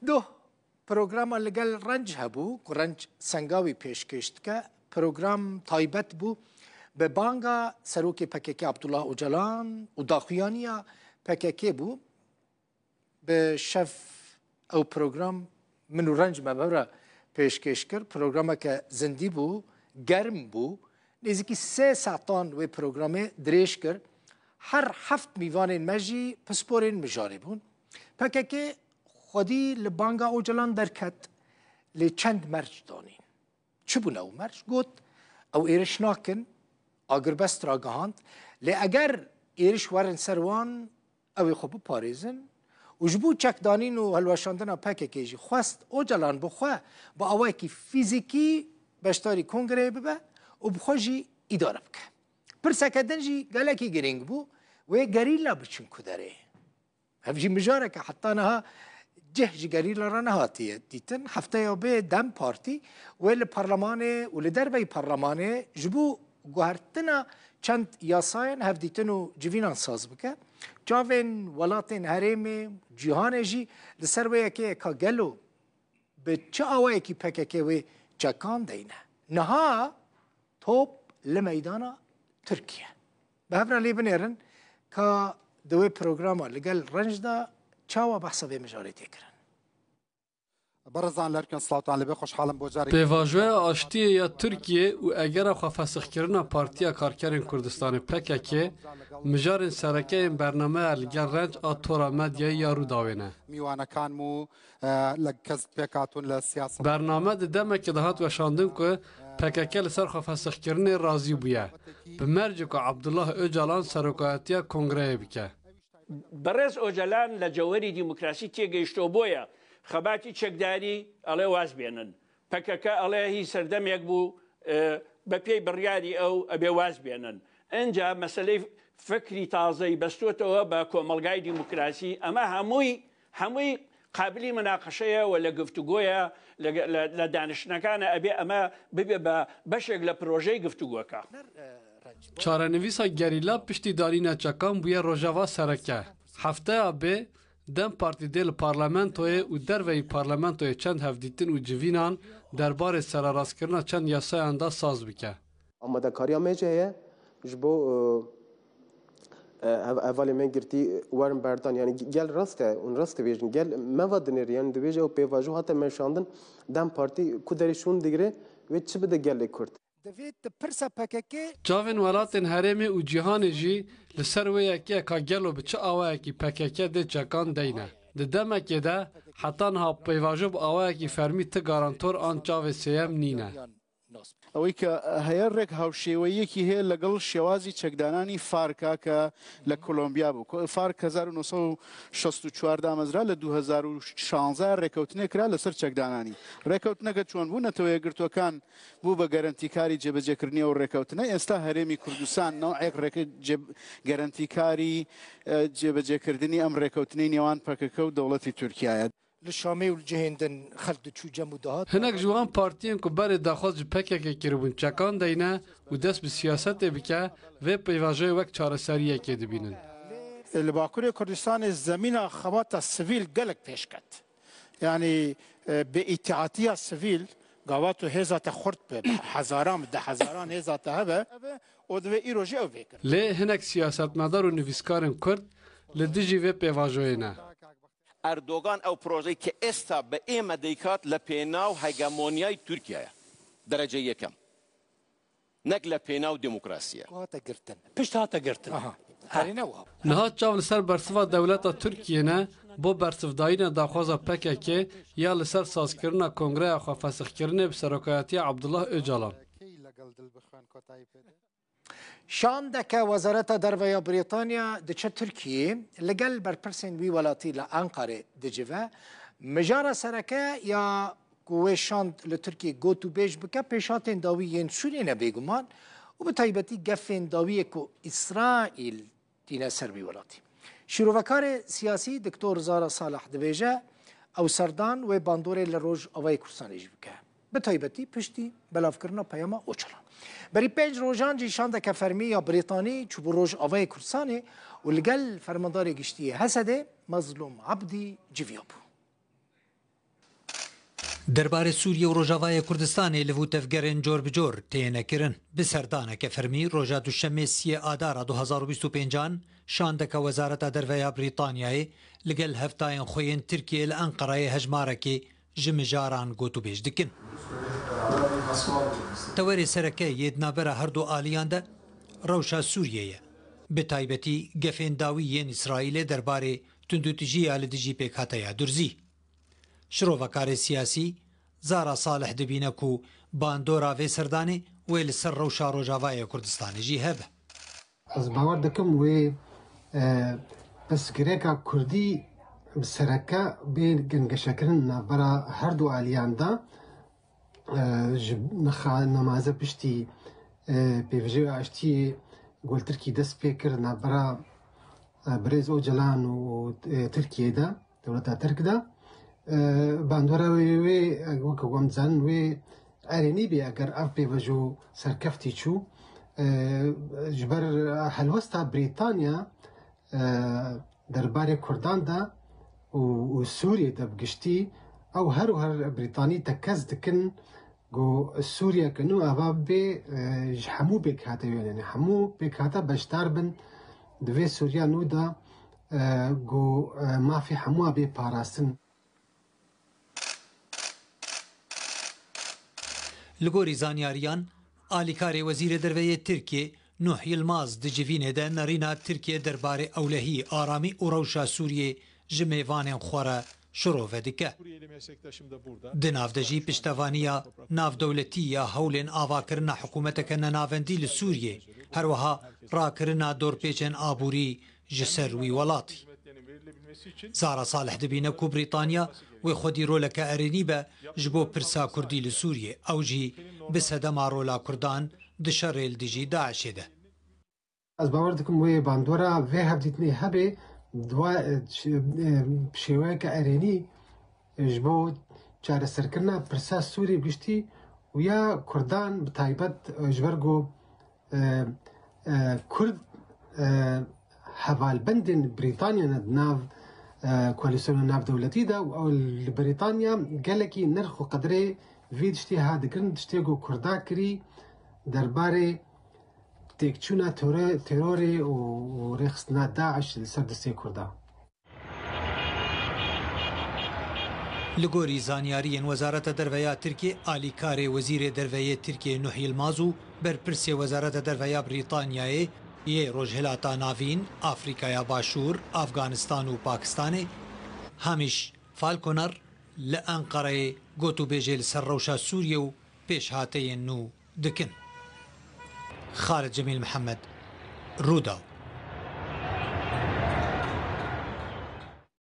دو پروگرام لگل رنج هبو که رنج سنگاوی پیش کشت که پروگرام تایبت بو به بانگا سروک پکک عبدالله اوجلان و داخویانیا پکک بو به شف او پروگرام منو رنج مبرا پیش کش کرد پروگرام که زندی بو گرم بو نزدیکی 3 ساعتان و پروگرام دریش کرد هر 7 میوان مجی پسپورین مجاری بون پکک خودی لبانگا اوجلان درکت لچند مرج دانین چه بون او مرج گوت او ایرش ناکن اگر بست را گهاند لی اگر ایرش ورن سروان او خوب پاریزن و جبو چک دانین و هلوشاندن پککی جی خواست اوجلان بخواه با اوه کی فیزیکی بشتاری کنگره ببه و بخواه اداره بکه پرسکدن جی گلکی گرینگ بو و گریلا بچن کدره هفجی مجاره که حتی نها جه جگریلا را نهاتیه دیتن هفته یا به دم پارتی و لپارلمانه و لدربی پارلمانه جبو گوهرتنا چند یاساین هف دیتن و جوینان ساز بکه جاوین ولاتین هرم جهان جی لسر ویا که گلو به چه آوایی که پککه و چکان دینه نها توپ لمیدانا ترکیه به هفنا لی بنیرن که دوی پروگراما لگل رنج دا چاوا بحثا به مجاریتی کرن برزان لرکن سلاطان لبه خوشحالم بوجاری پیواژوی آشتی یا ترکیه و اگر خو فسخ کردن پارتیا کارکرین کردستان PKK مجارن سرکه برنامه لگل رنج آتورا مدیا یارو داوینه میوانه کان مو لکز پیکاتون لسیاست برنامه دمه که دهات و شاندن که PKK لسر خو فسخ کردن راضی بویه به مرج که عبدالله اوجلان سرکاتیا کنگره بکه برز اوجلان لجوری دموکراسی تیگشتو بویا خباتی چکداری علی واز بینن PKK علیه سردم یک بو بپی بریاری او ابی واز بینن انجا مسئله فکری تازه بستوته با کوملگای دموکراسی اما هموی قابلی مناقشه ولا گفتگویا لدانشنکان ابی اما ببی بشگ لپروژه گفتگوکا چارەنویسا گەریلا پشتی دارینە چەکان بووە ڕۆژاوا سەرەکە هەفتەیە بێ دەم پارتی دێ لە پارلەمەنتۆیە و دەرڤەی پارلەمەنتۆیە چەند هەفدیتن و جڤینان دەربارەی سەرڕاستکردنا چەند یاسایاندا ساز بکە ئامادەکارییا مێجە هەیە ji bo hevalê me girtî werin berdan yani gel rast e û rast dibêjin gel meva dinêr yani dibêje ew pêvajo hate meşandin dem partî ku derê şûn digire wê çi bide gelê Kurd Çavên welatên herêmê û cîhanê jî li ser wê yekeka gelo bi çi awayekî PKK dê çekan deyne. Di demekê de heta niha pêvajo bi awayekî fermî ti garantor an çavê sêyem nîne. ئەوەی کە هەیەڕێک هاوشێوەیەکی هەیە لەگەڵ شێوازی چەکدانانی فارکا کە لە کۆلۆمبیا بوو فارک 1964 دامەزرا لە 2016 ڕێکەوتنێک کرا لەسەر چەکدانانی ڕێکەوتنەکە چۆن بوو نەتەوە یەکگرتوەکان بوو بە گەرنتیکاری جێبەجێکردنی ئەو ڕێکەوتنە ئێستا هەرێمی کوردستان نەوعێک گەرنتیکاری جێبەجێکردنی ئەم ڕێکەوتنەی نێوان PKK و دەوڵەتی تورکیایە لشامی و جهندن خلد چو جمع دهات هنک جوان پارتیان که برای داخل PKK کربون چکان دینه و دست به سیاست بکه و پیواژه وقت چارەسەریە که دبینن. لباکوری کردستان زمین خبات سیویل گلک پیش کرد. یعنی به اتحادیه سیویل قوات هزات خرد به هزاران ده هزاران هزات هبه و دوی ایروژی او بکر. لی هنک سیاستمدار و نویسکارن کرد لدیجی و پیواژه نه. ئەردۆغان ئەو پرۆژەی کە ئێستا بە ئێمە دەیکات لە پێناو هەگەمۆنیای تورکیایە دەرەجە یەکەم نەک لە پێناو دموکراسیە پشت هاتە گرتن نهات چاو لەسەر بەرسڤا دەوڵەتە تورکیەنە بۆ بەرسڤدایینە داخوازە PKK یا لەسەر سازکردنا کۆنگرەیە خۆفەسخکردنê bi serokatiya Abdullah Öcalan. شاندك وزارة دربية بريطانيا دچه تركيا لقل برپرسين وي ولاتي لأنقرة دجفا مجارة سركة يا قوة شاند لتركيا قوتو بيش بكا بيشاتين داويين سورينا بيقومان وبتايبتي قفين داويكو إسرائيل دينا سربي ولاتي شروفكار سياسي دكتور زارا صالح دبيجا أو سردان وباندوري لروج أواي كرسانيج بكا بتايبتي پشتي بلافكرنا پياما اوچلان بری 5 روزان جیشان که فرمی یا بریتانی چوب روز آوای کرسانه و لگل فرماندار گشتی حسده مظلوم عبدی جویابو درباره سوریه و روژاوای کوردستان لەو تەفگەرن جۆر بجۆر تێنەکردن بسەردانەکە فەرمی ڕۆژە دووشەممە 30 ئادارە 2025 شاندەکە وەزارەتە دەرڤەیە بریتانیایە لەگەڵ هەفتایان خۆیان ترکیە لە ئەنقەرەیە هەژمارەکێ ji mijaran gotûbêj dikin. Tewerê sereke yê navbera her du aliyan de rewşa Sûriyeyê. Bi taybetî gefên dawî yên İsraîlê derbarê tundûtijiya li dijî pêkhateya durzî. Şirovekarê siyasî Zara Salih dibîne ku bandora vê serdanê wê li ser rewşa Rojavayê Kurdistanê jî hebe. Ez bawer dikim wê pirsgirêka Kurdî sereke bê gingeşekirin navbera her du aliyan de ji nemaze piştî pêvijêya aştiyê gul Tirkî dest pê kir navbera Birêz Öcalan û Tirkiyê de dewleta Tirk de bandora wê wek wan dizanin wê erênî bê eger ev pêvajo serkeftî çû ji ber helwesta Brîtanya derbarê Kurdan de û Sûriyê de bigiştî ew her û her Brîtanî tekez dikin got Sûriyeke nû ava bê ji hemû pêkhate yani hemû pêkhate beşdar bin di vê Sûriya nû de got mafê hemû bê parastin. Li gorî zanyariyan, alîkarê Wezîrê Derveyê Tirkiye Nuh Yilmaz di civînê de nerîna Tirkiye derbarê ewlehî, aramî û rewşa Sûriyê ji mêvanên xwe re şirove dike. Di nav de jî piştevaniya navdewletî ya hewlên avakirina hikûmeteke nenavendî li Sûriyê, her wiha rakirina dorpêçên aborî ji ser wî welatî. Zara Salih dibîne ku Brîtanya wê xwedî roleke erênî be ji bo pirsa Kurdî li Sûriyê, ew jî bi sedema rola Kurdan di şerê li dijî Daişê de. Ez bawer dikim wê bandora vê hevdîtinê hebe şêweyeke erênî ji bo çareserkirina pirsa Sûriyê giştî û ya Kurdan bi taybet ji ber got Kurd hevalbendên Brîtanyayê di nav koalîsyona navdewletî de ew li Brîtanya gelekî nirx û qedirê vê tiştê ha dikirin tiştê got Kurda kirî derbarê têkçûna terorê û rêxistina Daeş li ser destê Kurda. Li gorî zanyariyên Wezareta Derveya Tirkiye, alîkarê Wezîrê Derveyê Tirkiye Nuh Yilmaz û berpirsê Wezareta Derveya Brîtanyayê yê Rojhilata Navîn, Afrikaya Başûr, Afganistan û Pakistanê hemîş Falconer li Enqereyê gotûbêjê li ser rewşa Sûriye û pêşhateyên nû dikin. Xalid Cemîl Mihemed, Rûdaw.